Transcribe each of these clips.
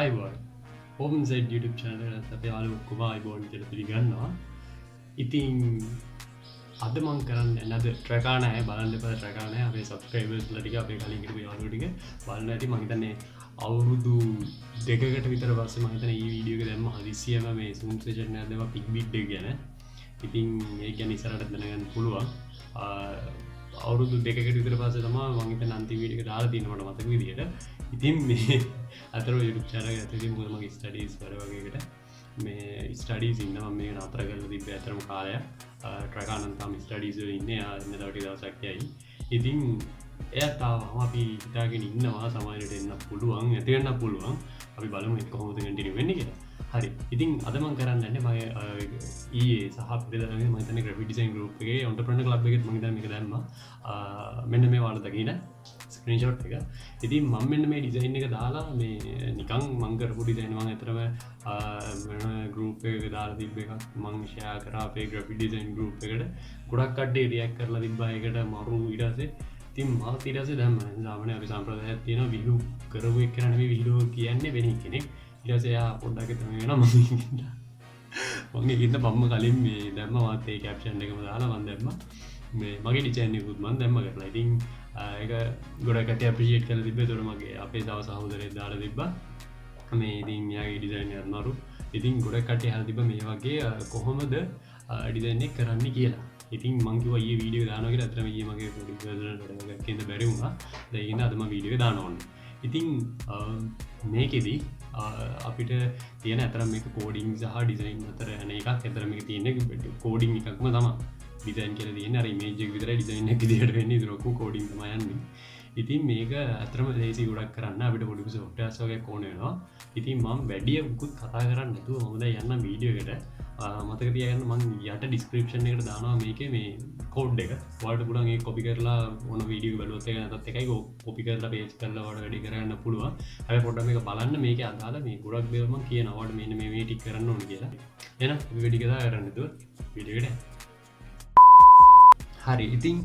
pywhatkit open side YouTube channel එකත් අපේ යාළුවෝ අයිබෝන් කියලා පිළිගන්නවා. ඉතින් අද මම කරන්නේ නැද ට්‍රැකර් නැහැ බලන්න එපා ට්‍රැකර් නැහැ අපේ subscribers ලා ටික අපේ කලින් හිටපු යාළුවෝ ටික බලන්න ඇති. මම හිතන්නේ අවුරුදු දෙකකට විතර පස්සේ මම හිතන්නේ මේ වීඩියෝ එක දැම්ම හදිස්සියම මේ zoom session එකක් දැම්මා p.width එක ගැන. ඉතින් ඒ කියන්නේ ඉස්සරහට දැනගන්න පුළුවන්. අවුරුදු දෙකකට විතර පස්සේ තමයි මම හිතන්නේ අන්තිම වීඩියෝ එක දාලා තියෙනවා මට මතක විදියට. ඉතින් මේ අතර YouTube channel එක ඇතුලේ මොකද මගේ studies වල වගේ එකට මේ studies ඉන්න මම මේක නතර කරලා තිබ්බේ අතරම කාලයක්. ට්‍රැකර් නම් තමයි studies වල ඉන්නේ. ඉන්න තව ටික දවසක් යයි. ඉතින් එයාට තාම අපි හිතාගෙන ඉන්නවා සමාජයට එන්න පුළුවන් නැති වෙන්න පුළුවන්. අපි බලමු ඒක කොහොමද කන්ටිනියු වෙන්නේ කියලා. හරි. ඉතින් අද මම කරන්නේ මම ඊයේ සහ පෙරේදා මම හිතන්නේ graphic design group එකේ entrepreneur club එකෙත් මම හිතන්නේ මේක දැම්මා. මෙන්න මේ වල දකින්න ස්ක්‍රීන්ෂොට් එක. ඉතින් මම මෙන්න මේ ඩිසයින් එක දාලා මේ නිකන් මම කරපු ඩිසයින් මම අතරම වෙන group එකක දාලා තිබ්බ එකක් මම share කරා අපේ graphic design group එකට. ගොඩක් කට්ටිය react කරලා තිබ්බා ඒකට මරු ඊට පස්සේ ඉතින් මාත් ඊට පස්සේ දැම්මා. සාමාන්‍යයෙන් අපි සම්ප්‍රදායක් තියෙනවා විහිළු කරපු එක නෙමෙයි විහිළු කියන්නේ වෙන කෙනෙක්. ඊට පස්සේ එයා පොඩ්ඩක් තමයි වෙනවා මම ඒකින්ද මම කලින් මේ දැම්මා මාත් ඒ caption එකම දාලා මම දැම්මා. මේ මගේ ඩිසයින් එකකුත් මම දැම්මා කරලා. ඉතින් ඒක ගොඩක් කට්ටිය appreciate කරලා තිබ්බේ. ඒතකොට මගේ අපේ තව සහෝදරයෙක් දාලා තිබ්බා. මේ ඉතින් එයාගේ ඩිසයින් එක අමාරු. ඉතින් ගොඩක් කට්ටිය අහලා තිබ්බා මේ වගේ කොහොමද ඩිසයින් එක කරන්නේ කියලා. ඉතින් මං කිව්වා ඊයේ වීඩියෝ දානවා කියලා. අතරම ඊයේ මගේ පොඩි පර්සනල් වැඩ එකක් ඉඳ බැරි වුණා. ඒකින්ද අද මම වීඩියෝ එක දාන්න ඕනේ. ඉතින් මේකෙදි අපිට තියෙන අතරම මේක කෝඩින් සහ ඩිසයින් අතර යන එකක්. අතර මේක තියෙන්නේ කෝඩින් එකක්ම තමයි. ඩිසයින් කියලා තියෙන්නේ අර ඉමේජ් එක විතරයි ඩිසයින් එක විදියට වෙන්නේ. ඒක ලොකු කෝඩින් තමයි යන්නේ. ඉතින් මේක අතරම ලේසි ගොඩක් කරන්න අපිට පොඩි සොෆ්ට්වෙයාර්ස් වගේ ඕන වෙනවා. ඉතින් මම වැඩි මුකුත් කතා කරන්නේ නැතුව මම දැන් යන්න වීඩියෝ එකට. මතක තියාගන්න මම යට ඩිස්ක්‍රිප්ෂන් එකට දානවා මේකේ මේ කෝඩ් එක. ඔයාලට පුළුවන් ඒක කොපි කරලා ඕන වීඩියෝ බලුවොත් ඒක නැත්නම් එකයි කොපි කරලා පේස්ට් කරලා ඔයාලට වැඩි කරගන්න පුළුවන්. හැබැයි පොඩ්ඩක් මේක බලන්න මේකේ අදාළ මේ ගොඩක් දේවල් මම කියනවා. ඔයාලට මෙන්න මේ ටික කරන්න ඕන කියලා. එහෙනම් අපි වැඩි කතා කරන්න නැතුව වීඩියෝ එකට හරි. ඉතින්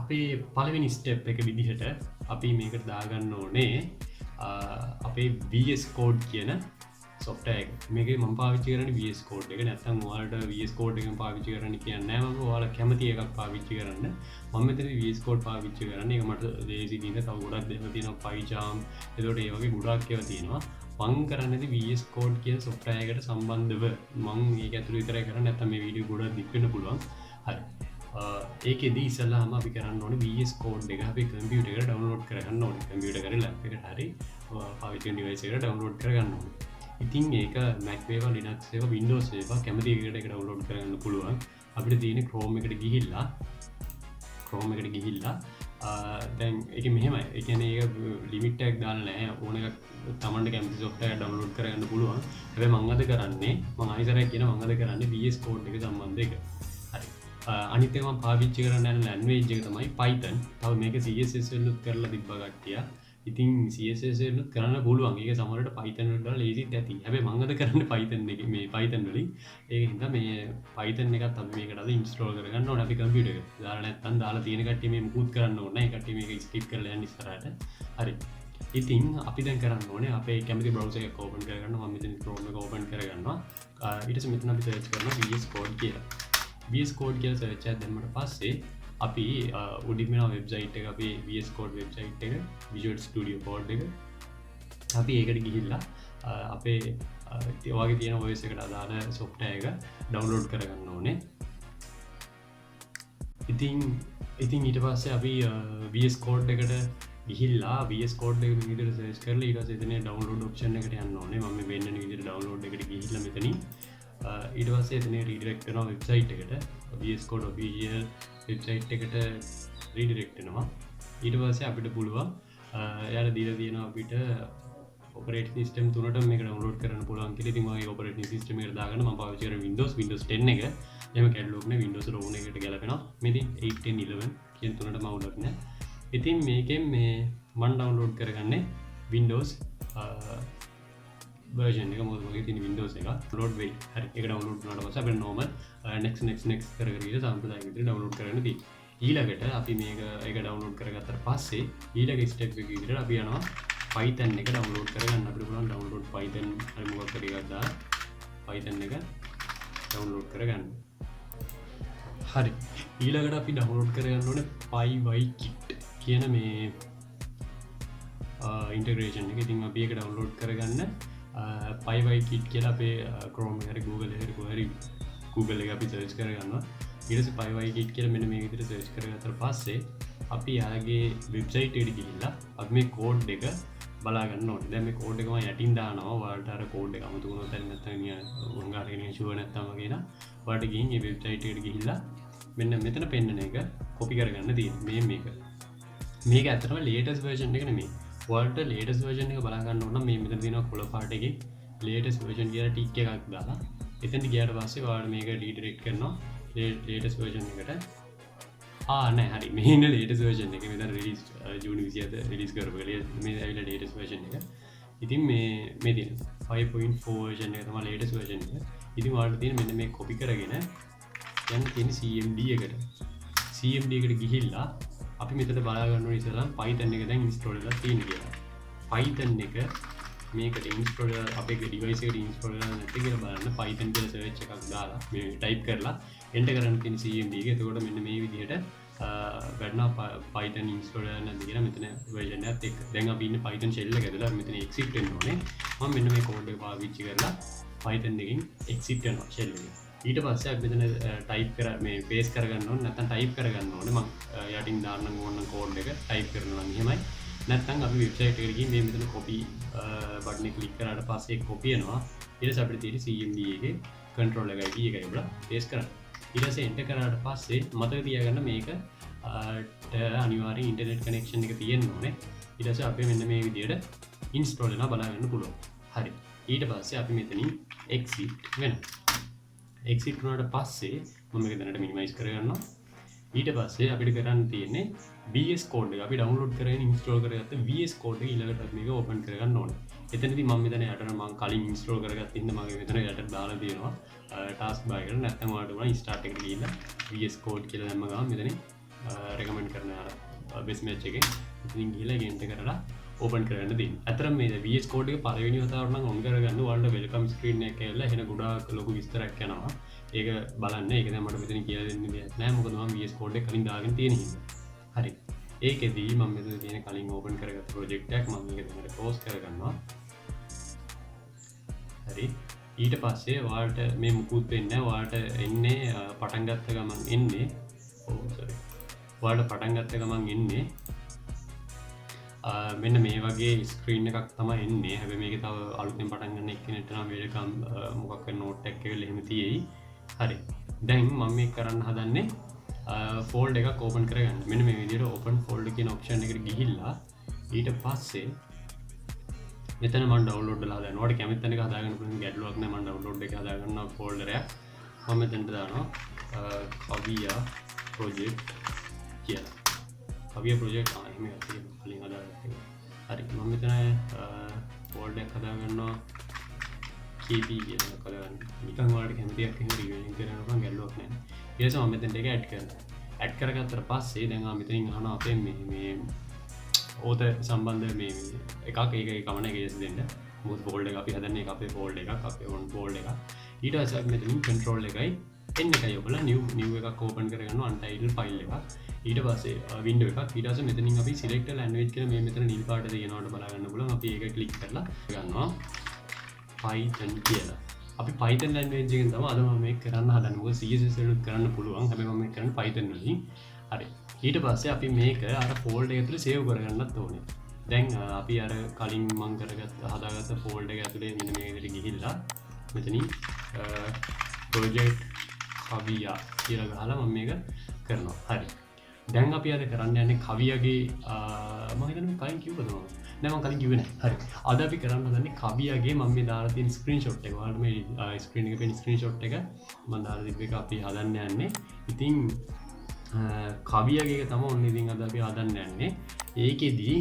අපේ පළවෙනි ස්ටෙප් එක විදිහට අපි මේකට දාගන්න ඕනේ අපේ VS Code කියන software එක. මේකේ මම පාවිච්චි කරන්නේ VS Code එක. නැත්නම් ඔයාලට VS Code එකම පාවිච්චි කරන්න කියන්නේ නැහැ. මම ඔයාලා කැමති එකක් පාවිච්චි කරන්න. මම මෙතන VS Code පාවිච්චි කරන්නේ. ඒක මට ලේසි දින තව ගොඩක් දේවල් තියෙනවා. PyCharm. ඒකට ඒ වගේ ගොඩක් ඒවා තියෙනවා. මම කරන්නේ VS Code කියන software එකට සම්බන්ධව. මම ඒක ඇතුළේ විතරයි කරන්නේ. නැත්නම් මේ වීඩියෝ ගොඩක් දික් වෙන්න පුළුවන්. හරි. ඒකෙදි ඉස්සෙල්ලාම අපි කරන්න ඕනේ VS Code එක අපේ කම්පියුටර් එකට ඩවුන්ලෝඩ් කරගන්න ඕනේ. කම්පියුටර් කරේ ලැප් එකට හරි පාවිච්චි කරන ඩිවයිස් එකට ඩවුන්ලෝඩ් කරගන්න ඕනේ. ඉතින් ඒක Mac වේවා Linux වේවා Windows වේවා කැමති එකකට ඒක ඩවුන්ලෝඩ් කරගන්න පුළුවන්. අපිට තියෙන්නේ Chrome එකට ගිහිල්ලා දැන් ඒක මෙහෙමයි. ඒ කියන්නේ ඒක ලිමිට් එකක් දාලා නැහැ. ඕන එකක් Tamanට කැමති software එක ඩවුන්ලෝඩ් කරගන්න පුළුවන්. හැබැයි මම අද කරන්නේ ආයෙසරයක් කියන මම අද කරන්නේ VS Code එක සම්බන්ධ එක. හරි. අනිත් එක මම පාවිච්චි කරන්න යන ලැන්ග්වේජ් එක තමයි Python. තව මේක CSS වලුත් කරලා තිබ්බා කට්ටිය. ඉතින් CSS වලුත් කරන්න පුළුවන්. ඒක සමහරවිට Python වලට වඩා ලේසිත් ඇති. හැබැයි මම අද කරන්නේ Python එකේ මේ Python වලින්. ඒක හින්දා මේ Python එකත් අපි මේකට අද ඉන්ස්ටෝල් කරගන්න ඕනේ අපි කම්පියුටර් එකට. දාලා නැත්නම් දාලා තියෙන කට්ටිය මේ මුකුත් කරන්න ඕනේ නැහැ. ඒ කට්ටිය මේක ස්කිප් කරලා යන්න ඉස්සරහට. හරි. ඉතින් අපි දැන් කරන්න ඕනේ අපේ කැමති බ්‍රවුසර් එකක් ඕපන් කරගන්න. මම මෙතන Chrome එක ඕපන් කරගන්නවා. ඊට පස්සේ මෙතන අපි සර්ච් කරනවා VS Code කියලා. VS Code කියලා සර්ච් එකක් දැම්මට පස්සේ අපි උඩින් වෙන වෙබ්සයිට් එක අපේ VS Code වෙබ්සයිට් එක Visual Studio Code එක අපි ඒකට ගිහිල්ලා අපේ ඔයගේ තියෙන OS එකට අදාළ software එක download කරගන්න ඕනේ. ඉතින් ඊට පස්සේ අපි VS Code එකට ගිහිල්ලා VS Code එක මේ විදිහට සර්ච් කරලා ඊට පස්සේ එතන download option එකට යන්න ඕනේ. මම මේ වෙන්න විදිහට download එකට ගිහිල්ලා මෙතනින් ඊට පස්සේ එතන redirect වෙනවා වෙබ්සයිට් එකට. VS Code official වෙබ්සයිට් එකට redirect වෙනවා. ඊට පස්සේ අපිට පුළුවන් එයාලා දීලා තියෙනවා අපිට operating system තුනට මේක download කරන්න පුළුවන් කියලා. ඉතින් මම ඒ operating system එකට දාගන්න මම පාවිච්චි කරන්නේ Windows 10 එක. එහෙම catalog නේ Windows ROM එකට ගැලපෙනවා. මේ ඉතින් 8 10 11 කියන තුනට මවුලක් නෑ. ඉතින් මේකෙන් මේ මම download කරගන්නේ Windows version එක. මොකද මගේ තියෙන Windows එක download වෙයි. හරි. ඒක download වුණාට පස්සේ අපිට normal next කර කර සම්පූර්ණයෙන් විදිහට download කරගන්න තියෙනවා. ඊළඟට අපි මේක download කරගත්තට පස්සේ ඊළඟ step එක විදිහට අපි යනවා Python එක ඩවුන්ලෝඩ් කරගන්න අපිට පුළුවන් ඩවුන්ලෝඩ් Python හරි මොකක් හරි එකක් දාලා Python එක ඩවුන්ලෝඩ් කරගන්න. හරි. ඊළඟට අපි ඩවුන්ලෝඩ් කරගන්න ඕනේ pywhatkit කියන මේ ඉන්ටග්‍රේෂන් එක. ඉතින් අපි ඒක ඩවුන්ලෝඩ් කරගන්න pywhatkit කියලා අපේ Chrome එකේ Google එකේ කොහරි Google එක අපි සර්ච් කරගන්නවා. ඊට පස්සේ pywhatkit කියලා මෙන්න මේ විදිහට සර්ච් කරගත්තාට පස්සේ අපි යාගේ වෙබ්සයිට් එකට ගිහිල්ලා අපි මේ කෝඩ් එක බලා ගන්න ඕනේ. දැන් මේ කෝඩ් එක මම යටින් දානවා. ඔයාලට අර කෝඩ් එක අමුතු වුණොත් නැත්නම් උංගාරගෙන ෂුවර් නැත්නම් වගේ නා ඔයාලට ගිහින් මේ වෙබ්සයිට් එකට ගිහිල්ලා මෙන්න මෙතන පෙන්නන එක කොපි කරගන්න තියෙන්නේ. මේක ඇත්තටම ලේටස්ට් version එක නෙමෙයි. ඔයාලට ලේටස්ට් version එක බලා ගන්න ඕන නම් මේ මෙතන තියෙනවා කොළ පාට එකේ ලේටස්ට් version කියලා ටික් එකක් දාලා එතනට ගියාට පස්සේ ඔයාලට මේක රීඩිරෙක්ට් කරනවා ලේටස්ට් version එකට. නෑ හරි මේ ඉන්න latest version එක මෙතන රිලීස් ජූනි 27 රිලීස් කරපු එක මේ ඇවිල්ලා latest version එක. ඉතින් මේ තියෙන 5.4 version එක තමයි latest version එක. ඉතින් ඔයාලට තියෙන මෙන්න මේ copy කරගෙන යන්න තියෙන CMD එකට. CMD එකට ගිහිල්ලා අපි මෙතන බලා ගන්න ඕනේ ඉස්සෙල්ලා Python එක දැන් install වෙලා තියෙන කියලා. Python එක මේකට install අපේ device එකට install වෙලා නැත්නම් කියලා බලන්න Python කියලා search එකක් දාලා මේ type කරලා enter කරන්න තියෙන CMD එක. එතකොට මෙන්න මේ විදිහට වැඩනවා Python install කරලා නැද්ද කියලා මෙතන version එකත් එක්ක. දැන් අපි ඉන්නේ Python shell එක ඇදලා මෙතන exit වෙන්න ඕනේ. මම මෙන්න මේ code එක පාවිච්චි කරලා Python එකකින් exit කරනවා shell එක. ඊට පස්සේ අපි මෙතන type කර මේ paste කරගන්න ඕනේ නැත්නම් type කරගන්න ඕනේ. මම යටින් දාන්නම් ඕනනම් code එක type කරනවා නම් එහෙමයි. නැත්නම් අපි website එකට ගිහින් මේ මෙතන copy button එක click කරාට පස්සේ copy වෙනවා. ඊට පස්සේ අපිට තියෙන CMD එකේ control එකයි key එකයි ඔබලා paste කරන්න. ඊට පස්සේ enter කරාට පස්සේ මතක තියාගන්න මේක අනිවාර්යෙන් internet connection එක තියෙන්න ඕනේ. ඊට පස්සේ අපි මෙන්න මේ විදිහට install වෙනවා බලා ගන්න පුළුවන්. හරි. ඊට පස්සේ අපි මෙතනින් exit වෙනවා. exit වුණාට පස්සේ මම මේක දැනට minimize කරගන්නවා. ඊට පස්සේ අපිට කරන්න තියෙන්නේ VS Code එක. අපි download කරගෙන install කරගත්ත VS Code එක ඊළඟට මේක open කරගන්න ඕනේ. එතනදී මම මෙතන යට මම කලින් install කරගත්ත ඉන්න මගේ මෙතන යට දාලා තියෙනවා task bar එකට. නැත්නම් ඔයාලට උනා start එකට ගිහිල්ලා VS Code කියලා දැම්ම ගමන් මෙතන recommend කරන අර best match එකේ ඉතින් ගිහිල්ලා enter කරලා open කරගන්න දෙන්න. අතරම මේ VS Code එක පළවෙනි වතාවට නම් on කරගන්න ඔයාලට welcome screen එකක් ඇවිල්ලා එහෙන ගොඩාක් ලොකු විස්තරයක් යනවා. ඒක බලන්න. ඒක දැන් මට මෙතන කියලා දෙන්න දෙයක් නෑ. මොකද මම VS Code එක කලින් දාගෙන තියෙන හින්දා. හරි. ඒකෙදී මම මෙතන තියෙන කලින් open කරගත්ත project එකක් මම මේක දැන් close කරගන්නවා. හරි. ඊට පස්සේ ඔයාලට මේ මුකුත් වෙන්නේ නැහැ. ඔයාලට එන්නේ පටන් ගත්ත ගමන් එන්නේ ඔයාලට පටන් ගත්ත ගමන් එන්නේ මෙන්න මේ වගේ ස්ක්‍රීන් එකක් තමයි එන්නේ. හැබැයි මේක තව අලුතෙන් පටන් ගන්න එක්කෙනෙක්ට නම් වෙලකම් මොකක් හරි නෝට් එකක් කියලා එහෙම තියෙයි. හරි. දැන් මම මේක කරන්න හදන්නේ ෆෝල්ඩර් එකක් ඕපන් කරගන්න. මෙන්න මේ විදිහට ඕපන් ෆෝල්ඩර් කියන ඔප්ෂන් එකට ගිහිල්ලා ඊට පස්සේ මෙතන මම ඩවුන්ලෝඩ් කරලා හදාගන්න. ඔයාලට කැමති තැනක හදාගන්න පුළුවන් ගැටලුවක් නැහැ. මම ඩවුන්ලෝඩ් එක හදාගන්නවා ෆෝල්ඩර් එක. මම මෙතනට දානවා kaviya project කියලා. kaviya project එහෙම තියෙනවා කලින් හදාගත්තා. හරි. මම මෙතන ෆෝල්ඩර් එකක් හදාගන්නවා kp කියලා කරගන්න. නිකන් ඔයාලට කැමතියක් එහෙම රිවිව් කරන්න පුළුවන් ගැටලුවක් නැහැ. ඊට පස්සේ මම මෙතනට ඒක ඇඩ් කරනවා. ඇඩ් කරගත්තට පස්සේ දැන් මෙතනින් අහනවා අපේ මේ ඕත සම්බන්ධ මේ එකක් ඒක කමන එක yes දෙන්න. මොකද ෆෝල්ඩර් එක අපි හදන්නේ ඒක අපේ ෆෝල්ඩර් එකක් අපේ own ෆෝල්ඩර් එකක්. ඊට පස්සේ අපි මෙතනින් control එකයි n එකයි ඔබලා new එකක් open කරගන්නවා untitled file එකක්. ඊට පස්සේ window එකක්. ඊට පස්සේ මෙතනින් අපි select language කියලා මේ මෙතන නිල් පාට තියෙනවට බලා ගන්න පුළුවන්. අපි ඒක click කරලා ගන්නවා Python කියලා. අපි Python language එකෙන් තමයි අද මම මේක කරන්න හදන්නේ. මොකද CSS වලින් කරන්න පුළුවන්. හැබැයි මම මේක කරන්නේ Python වලින්. හරි. ඊට පස්සේ අපි මේක අර ෆෝල්ඩර් එක ඇතුලේ සේව් කරගන්නත් ඕනේ. දැන් අපි අර කලින් මම හදාගත්ත ෆෝල්ඩර් එක ඇතුලේ මෙන්න මේ විදිහට ගිහිල්ලා මෙතනින් project kaviya කියලා ගහලා මම මේක කරනවා. හරි. දැන් අපි අද කරන්න යන්නේ kaviyaගේ මම හිතන්නේ කලින් කිව්වද මම? නෑ මම කලින් කිව්වේ නෑ. හරි. අද අපි කරන්න හදන්නේ kaviyaගේ මම මේ දාලා තියෙන ස්ක්‍රීන්ෂොට් එක. ඔයාලට මේ ස්ක්‍රීන් එකේ පෙන ස්ක්‍රීන්ෂොට් එක මම දාලා තිබ්බ එක අපි හදන්න යන්නේ. ඉතින් kaviyaගේ එක තමයි ඔන්න ඉතින් අද අපි හදන්න යන්නේ. ඒකෙදී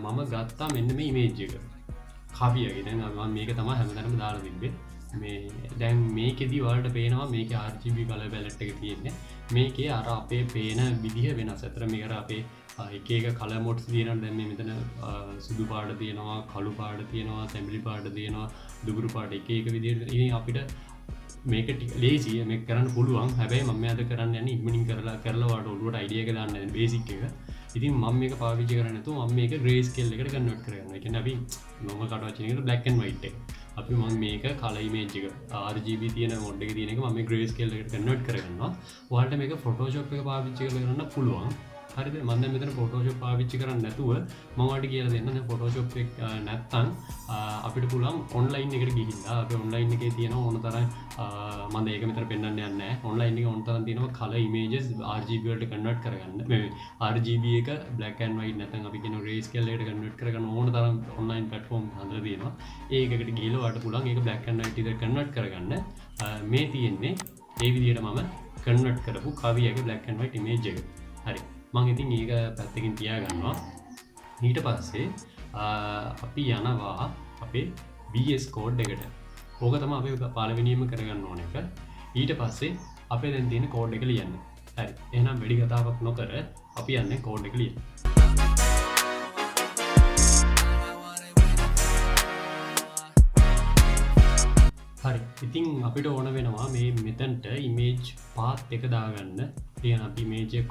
මම ගත්තා මෙන්න මේ ඉමේජ් එක. kaviyaගේ. දැන් මම මේක තමයි හැමදාම දාලා තිබ්බේ. මේ දැන් මේකෙදී ඔයාලට පේනවා මේකේ RGB color palette එක තියෙන්නේ. මේකේ අර අපේ පේන විදිහ වෙනස්. අතර මේක අපේ එක එක කලර් මොඩ්ස් තියෙනවා. දැන් මේ මෙතන සුදු පාට තියෙනවා, කළු පාට තියෙනවා, තැඹිලි පාට තියෙනවා, දුගුරු පාට එක එක විදිහට. ඉතින් අපිට මේක ටික ලේසි මේක කරන්න පුළුවන්. හැබැයි මම අද කරන්න යන්නේ ඉක්මනින් කරලා වාට ඔළුවට අයිඩියා එක දාන්න යන්නේ බේසික් එක. ඉතින් මම මේක පාවිච්චි කරන්නේ නැතුව මම මේක ග්‍රේ ස්කේල් එකට කන්වර්ට් කරගන්නවා. ඒ කියන්නේ අපි normal cut වචන එකට black and white එක. අපි මම මේක color image එක RGB තියෙන mode එකේ තියෙන එක මම මේ gray scale එකට කන්වර්ට් කරගන්නවා. ඔයාලට මේක Photoshop එක පාවිච්චි කරලා කරන්න පුළුවන්. හරිද? මම දැන් මෙතන Photoshop පාවිච්චි කරන්නේ නැතුව මම ඔයාලට කියලා දෙන්න. දැන් Photoshop එක නැත්තම් අපිට පුළුවන් online එකට ගිහිල්ලා අපි online එකේ තියෙන ඕන තරම් මම ඒක මෙතන පෙන්වන්න යන්නේ නැහැ. online එකේ ඕන තරම් තියෙනවා color images RGB වලට කන්වර්ට් කරගන්න. මේ RGB එක black and white නැත්නම් අපි කියන gray scale එකට කන්වර්ට් කරගන්න ඕන තරම් online platform හදලා තියෙනවා. ඒකකට ගිහිල්ලා ඔයාලට පුළුවන් ඒක black and white විතර කන්වර්ට් කරගන්න. මේ තියෙන්නේ ඒ විදිහට මම කන්වර්ට් කරපු කවියගේ black and white image එක. හරි. මම ඉතින් ඒක පැත්තකින් තියාගන්නවා. ඊට පස්සේ අපි යනවා අපේ VS Code එකට. ඕක තමයි අපි පළවෙනියෙන්ම කරගන්න ඕන එක. ඊට පස්සේ අපේ දැන් තියෙන කෝඩ් එක ලියන්න. හරි. එහෙනම් වැඩි කතාවක් නොකර අපි යන්නේ කෝඩ් එක ලියන්න. හරි. ඉතින් අපිට ඕන වෙනවා මේ මෙතනට image path එක දාගන්න. කියන අපි image එක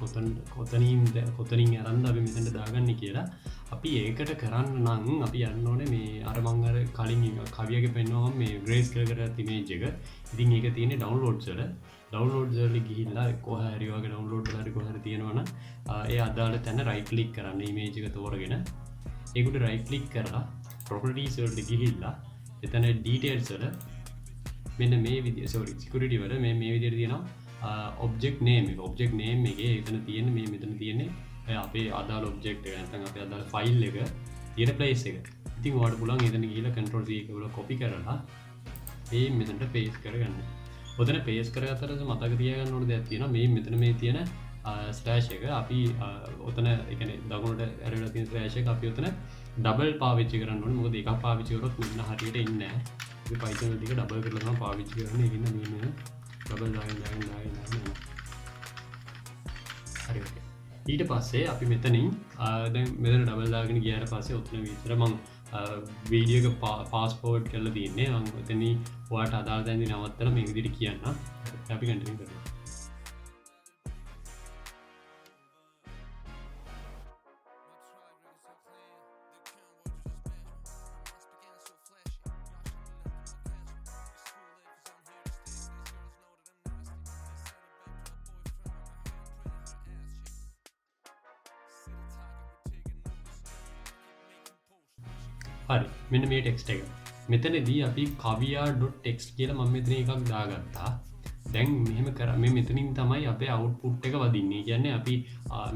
කොතනින් අරන්ද අපි මෙතනට දාගන්නේ කියලා. අපි ඒකට කරන්න නම් අපි යන්න ඕනේ මේ අර මං අර කලින් කවියගේ පෙන්වුවා මේ gray scale කරගත්ත image එක. ඉතින් ඒක තියෙන්නේ downloads වල. downloads වල ගිහිල්ලා කොහේ හරි වගේ download වල හරි කොහේ හරි තියෙනවනම් ඒ අදාළ තැන right click කරන්න image එක තෝරගෙන ඒකට right click කරලා properties වලට ගිහිල්ලා එතන details වල මෙන්න මේ විදිය security වල මේ විදියට තියෙනවා object name එකේ එතන තියෙන මේ මෙතන තියෙන්නේ අපේ අදාළ object එක නැත්නම් අපේ අදාළ file එක තියෙන place එක. ඉතින් ඔයාලට පුළුවන් එතන ගිහිල්ලා control C එක වල copy කරලා මේ මෙතනට paste කරගන්න. ඔතන paste කරගත්තට මතක තියාගන්න ඕන දෙයක් තියෙනවා. මේ මෙතන මේ තියෙන slash එක අපි ඔතන ඒ කියන්නේ දකුණට ඇරලා තියෙන slash එක අපි ඔතන double පාවිච්චි කරන්න ඕනේ. මොකද එකක් පාවිච්චි කරොත් මෙන්න හරියට ඉන්නේ නැහැ. අපි Python වල ටික double කරලා තමයි පාවිච්චි කරන්නේ. ඒකින්ද මේ double දාගෙන හරි ඔකේ. ඊට පස්සේ අපි මෙතනින් දැන් මෙතන double දාගෙන ගියාට පස්සේ ඔතන විතර මම වීඩියෝ එක fast forward කරලා තියන්නේ. මම එතනින් ඔයාලට අදාළ තැනදී නවත්තලා මේ විදිහට කියන්න. අපි කන්ටිනියු කරමු. හරි මෙන්න මේ ටෙක්ස්ට් එක. මෙතනදී අපි kaviya.txt කියලා මම මෙතන එකක් දාගත්තා. දැන් මෙහෙම කරා මේ මෙතනින් තමයි අපේ output එක වදින්නේ. කියන්නේ අපි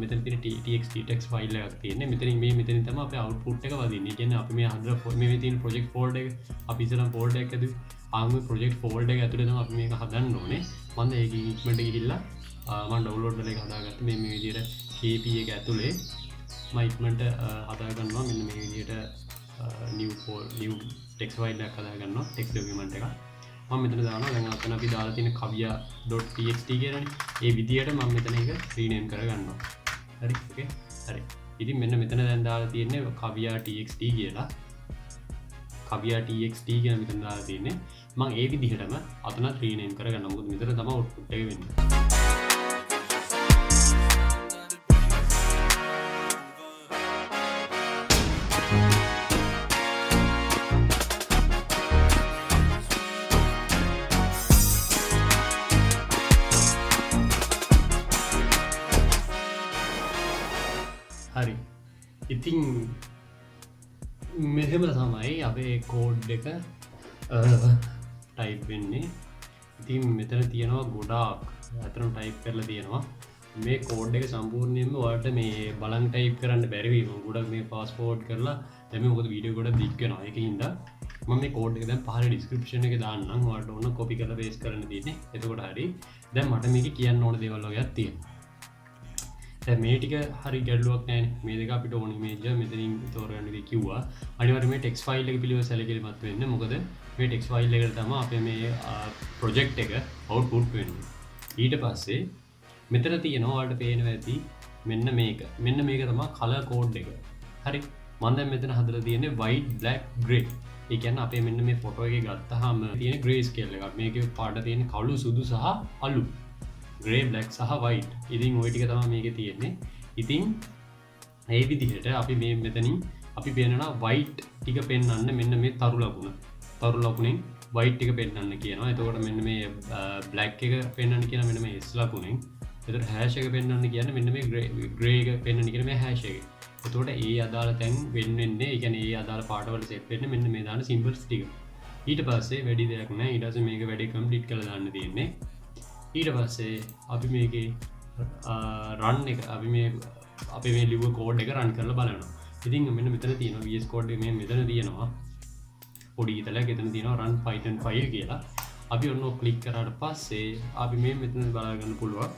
මෙතන තියෙන t.txt text file එකක් තියෙන්නේ. මෙතනින් තමයි අපේ output එක වදින්නේ. කියන්නේ අපි මේ හදලා මේ තියෙන project folder එක අපි ඉස්සරහම folder එකක් ඇදුවේ. ආන්ගේ project folder එක ඇතුලේ තමයි අපි මේක හදන්න ඕනේ. මම ඒකේ ඉක්මනට ගිහිල්ලා මම download කරලා ඒක හදාගත්තා. මේ විදිහට kp එක ඇතුලේ මම ඉක්මනට හදා ගන්නවා. මෙන්න මේ විදිහට new text file එකක් හදා ගන්නවා. text document එකක්. මම මෙතන දානවා. දැන් අතන අපි දාලා තියෙන kaviya.txt කියලානේ. ඒ විදියට මම මෙතන එක rename කරගන්නවා. හරි. ඕකේ. හරි. ඉතින් මෙන්න මෙතන දැන් දාලා තියෙන්නේ kaviya.txt කියලා. kaviya.txt කියලා මෙතන දාලා තියෙන්නේ. මම ඒ විදිහටම අතනත් rename කරගන්නවා. මොකද මෙතන තමයි output එක වෙන්නේ. හරි. ඉතින් මෙහෙම තමයි අපේ කෝඩ් එක ටයිප් වෙන්නේ. ඉතින් මෙතන තියෙනවා ගොඩාක් අතන ටයිප් කරලා තියෙනවා. මේ කෝඩ් එක සම්පූර්ණයෙන්ම ඔයාලට මේ බලන් ටයිප් කරන්න බැරි වෙයි. මම ගොඩක් මේ ෆාස්ට් ෆෝවර්ඩ් කරලා දැන් මේ මොකද වීඩියෝ ගොඩක් දිග් වෙනවා. ඒකින්ද මම මේ කෝඩ් එක දැන් පහළ ඩිස්ක්‍රිප්ෂන් එකේ දාන්නම්. ඔයාලට ඕන කොපි කරලා පේස්ට් කරන්න තියෙන්නේ. එතකොට හරි. දැන් මට මේක කියන්න ඕන දේවල් වගේක් තියෙනවා. දැන් මේ ටික හරි ගැටලුවක් නැහැනේ. මේ දෙක අපිට ඕන image එක මෙතනින් තෝරගන්න ඉතින් කිව්වා. අනිවාර්යයෙන් මේ text file එක පිළිවෙල සැලකිලිමත් වෙන්න. මොකද මේ text file එකට තමයි අපේ මේ project එක output වෙන්නේ. ඊට පස්සේ මෙතන තියෙනවා ඔයාලට පේනවා ඇති මෙන්න මේක තමයි color code එක. හරි. මම දැන් මෙතන හදලා තියෙන්නේ white black gray. ඒ කියන්නේ අපේ මෙන්න මේ ෆොටෝ එකේ ගත්තාම තියෙන gray scale එකක්. මේකේ පාට තියෙන කළු සුදු සහ අලු. gray black සහ white. ඉතින් ওই ටික තමයි මේකේ තියෙන්නේ. ඉතින් මේ විදිහට අපි මේ මෙතනින් අපි පේනවා white ටික පෙන්වන්න මෙන්න මේ තරු ලකුණෙන් white ටික පෙන්වන්න කියනවා. එතකොට මෙන්න මේ black එක පෙන්වන්න කියන මෙන්න මේ s ලකුණෙන්. එතකොට hash එක පෙන්වන්න කියන්නේ මෙන්න මේ gray එක පෙන්වන්න කියන මේ hash එක. එතකොට ඒ අදාළ තැන් වෙන්නේ ඒ කියන්නේ ඒ අදාළ පාටවල සෙට් වෙන්නේ මෙන්න මේ දාන symbols ටික. ඊට පස්සේ වැඩි දෙයක් නැහැ. ඊට පස්සේ මේක වැඩි කම්ප්ලීට් කරලා දාන්න තියෙන්නේ. ඊට පස්සේ අපි මේකේ run එක අපි මේ ලිව්ව කෝඩ් එක රන් කරලා බලනවා. ඉතින් මෙන්න මෙතන තියෙනවා VS Code එක මෙතන තියෙනවා. පොඩි ඉතලක් එතන තියෙනවා run python file කියලා. අපි ඔන්න ක්ලික් කරාට පස්සේ අපි මේ මෙතන බලා ගන්න පුළුවන්.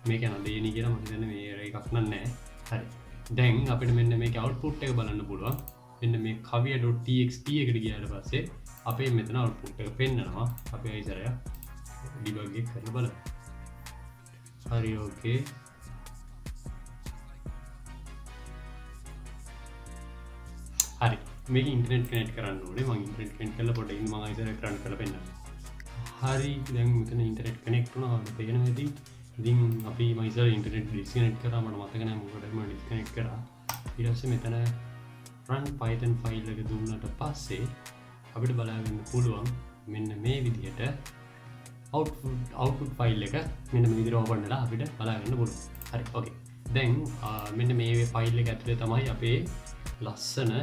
මේක යන දෙයනි කියලා මම හිතන්නේ මේ එකක් නෑ. හරි. දැන් අපිට මෙන්න මේකේ output එක බලන්න පුළුවන්. මෙන්න මේ kaviya.txt එකට ගියාට පස්සේ අපේ මෙතන output එක පෙන්නනවා. අපි ඉස්සරහ debug එක කරලා බලමු. හරි ඕකේ. හරි මේක ඉන්ටර්නෙට් කනෙක්ට් කරන්න ඕනේ. මම ඉන්ටර්නෙට් කනෙක්ට් කරලා පොඩ්ඩක් ඉන්න මම ඉස්සරහ රන් කරලා පෙන්නන්න. හරි දැන් මෙතන ඉන්ටර්නෙට් කනෙක්ට් වුණා. පේනවා ඉතින් අපි මම ඉස්සරහ ඉන්ටර්නෙට් ඩිස්කනෙක්ට් කරා. මට මතක නැහැ මොකටද මම ඩිස්කනෙක්ට් කරා. ඊට පස්සේ මෙතන run python file එක දුන්නාට පස්සේ අපිට බලා ගන්න පුළුවන් මෙන්න මේ විදිහට output file එක මෙන්න මේ විදිහට ඕපන් වෙලා අපිට බලා ගන්න පුළුවන්. හරි ඕකේ. දැන් මෙන්න මේ ෆයිල් එක ඇතුලේ තමයි අපේ ලස්සන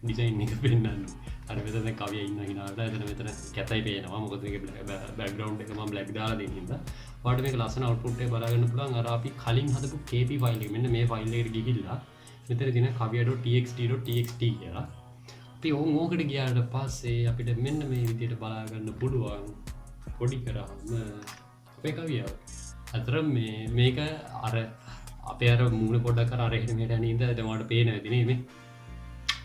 ඩිසයින් එක පෙන්වන්නේ. අර මෙතන කවිය ඉන්න හිනාට එතන මෙතන කැතයි පේනවා. මොකද මේකේ බෑග්ග්‍රවුන්ඩ් එක මම බ්ලැක් දාලා දෙන හින්දා. ඔයාලට මේක ලස්සන අවුට්පුට් එක බලා ගන්න පුළුවන්. අර අපි කලින් හදපු kp ෆයිල් එක මෙන්න මේ ෆයිල් එකට ගිහිල්ලා මෙතන තියෙන kaviya.txt කියලා. අපි ඕකට ගියාට පස්සේ අපිට මෙන්න මේ විදිහට බලා ගන්න පුළුවන්. පොඩි කරාම අපේ කවියාව. අතර මේක අර අපේ අර මූණ පොඩ්ඩක් අර එහෙම මෙහෙට යන ඉඳලා දැන් ඔයාලට පේනවා ඉතින් මේ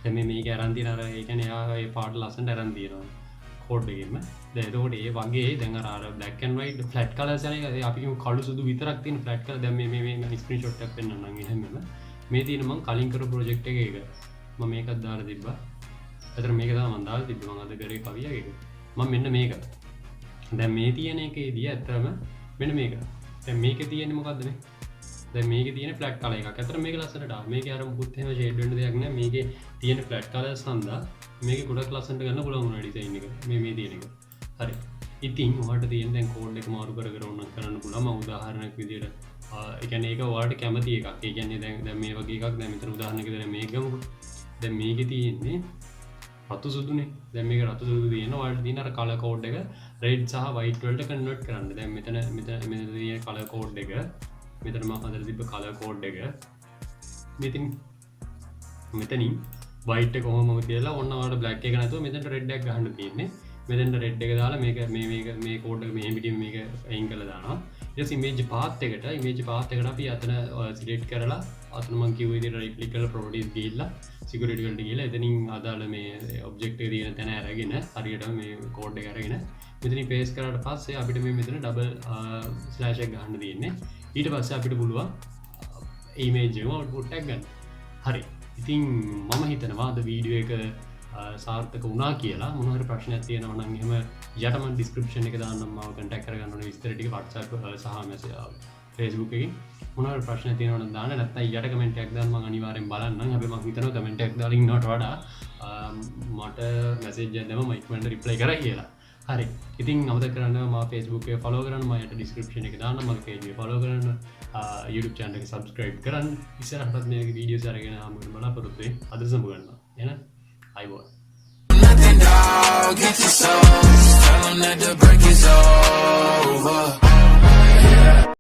දැන් මේක අරන් තියෙන අර ඒ කියන්නේ එයා ඒ පාට ලස්සනට අරන් තියෙනවා කෝඩ් එකෙම. දැන් එතකොට ඒ වගේ දැන් අර black and white flat colors යන එක අපි කියමු කළු සුදු විතරක් තියෙන flat color. දැන් මේ ස්ක්‍රීන්ෂොට් එකක් පෙන්නන්නම් එහෙමම. මේ තියෙන මම කලින් කරපු ප්‍රොජෙක්ට් එකේ එක. මම මේකත් දාලා තිබ්බා. අතන මේක තමයි මම දාලා තිබ්බේ. මම අද කරේ කවියක් එක. මම මෙන්න මේක. දැන් මේ තියෙන එකේදී ඇත්තම මෙන්න මේක. දැන් මේකේ තියෙන්නේ මොකද්ද මේ? දැන් මේකේ තියෙන ෆ්ලැට් කලර් එකක්. අතන මේක ලස්සනට ආවා. මේකේ අර මුකුත් එහෙම ෂේඩ් වෙන්න දෙයක් නැහැ. මේකේ තියෙන ෆ්ලැට් කලර්ස් හන්දා මේකේ ගොඩක් ලස්සනට ගන්න පුළුවන් වුණා ඩිසයින් එක. මේ තියෙන එක. හරි. ඉතින් ඔයාලට තියෙන දැන් කෝඩ් එක මාරු කර ඕනක් කරන්න පුළුවන්. මම උදාහරණයක් විදියට ඒ කියන්නේ ඒක ඔයාලට කැමති එකක්. ඒ කියන්නේ දැන් මේ වගේ එකක් දැන් මෙතන උදාහරණයක් දැන් මේක ගමුකෝ. දැන් මේකේ තියෙන්නේ රතු සුදුනේ. දැන් මේක රතු සුදු තියෙන ඔයාලට තියෙන අර කලර් කෝඩ් එක රෙඩ් සහ වයිට් වලට කන්වර්ට් කරන්න. දැන් මෙතන තියෙන කලර් කෝඩ් එක මෙතන මම හදලා තිබ්බ කලර් කෝඩ් එක මෙතනින් වයිට් එක කොහොමද කියලා ඔන්න ඔයාලට බ්ලැක් එක නැතුව මෙතනට රෙඩ් එකක් ගහන්න තියෙන්නේ. මෙතනට රෙඩ් එක දාලා මේක මේ කෝඩ් එක මේ පිටින් මේක අයින් කරලා දානවා. ඊට පස්සේ ඉමේජ් පාත් එකට අපි අතන සිලෙක්ට් කරලා අතන මම කිව්ව විදිහට රයිට් ක්ලික් කරලා ප්‍රොපර්ටිස් ගිහිල්ලා සිකියුරිටි වලට ගිහිල්ලා එතනින් අදාළ මේ ඔබ්ජෙක්ට් එක තියෙන තැන අරගෙන හරියට මේ කෝඩ් එක අරගෙන මෙතනින් පේස්ට් කරාට පස්සේ අපිට මේ මෙතන ඩබල් ස්ලෑෂ් එක ගන්න තියෙන්නේ. ඊට පස්සේ අපිට පුළුවන් ඉමේජ් එක අවුට්පුට් එකක් ගන්න. හරි. ඉතින් මම හිතනවා අද වීඩියෝ එක සාර්ථක වුණා කියලා. මොන හරි ප්‍රශ්නයක් තියෙනවා නම් එහෙම යට මම ඩිස්ක්‍රිප්ෂන් එක දාන්නම්. මාව කන්ටැක්ට් කරගන්න ඕනේ විස්තර ටික WhatsApp සහ මැසේජ් Facebook එකකින්. මොන හරි ප්‍රශ්නයක් තියෙනවා නම් දාන්න. නැත්නම් යට කමෙන්ට් එකක් දාන්න මම අනිවාර්යෙන් බලන්නම්. හැබැයි මම හිතනවා කමෙන්ට් එකක් දාලා ඉන්නවට වඩා මට මැසේජ් එකක් දැම්මම මම ඉක්මනට රිප්ලයි කරා කියලා. හරි. ඉතින් අමතක කරන්න මම Facebook එක follow කරන්න. මම යට description එක දාන්න. මගේ page එක follow කරන්න. YouTube channel එක subscribe කරන්න. ඉස්සරහටත් මේ videos අරගෙන ආවම බලාපොරොත්තු වෙන්න. අද සම්බ ගන්නවා. එහෙනම් අයබෝන්. Nothing dog, get your soul, just tell them that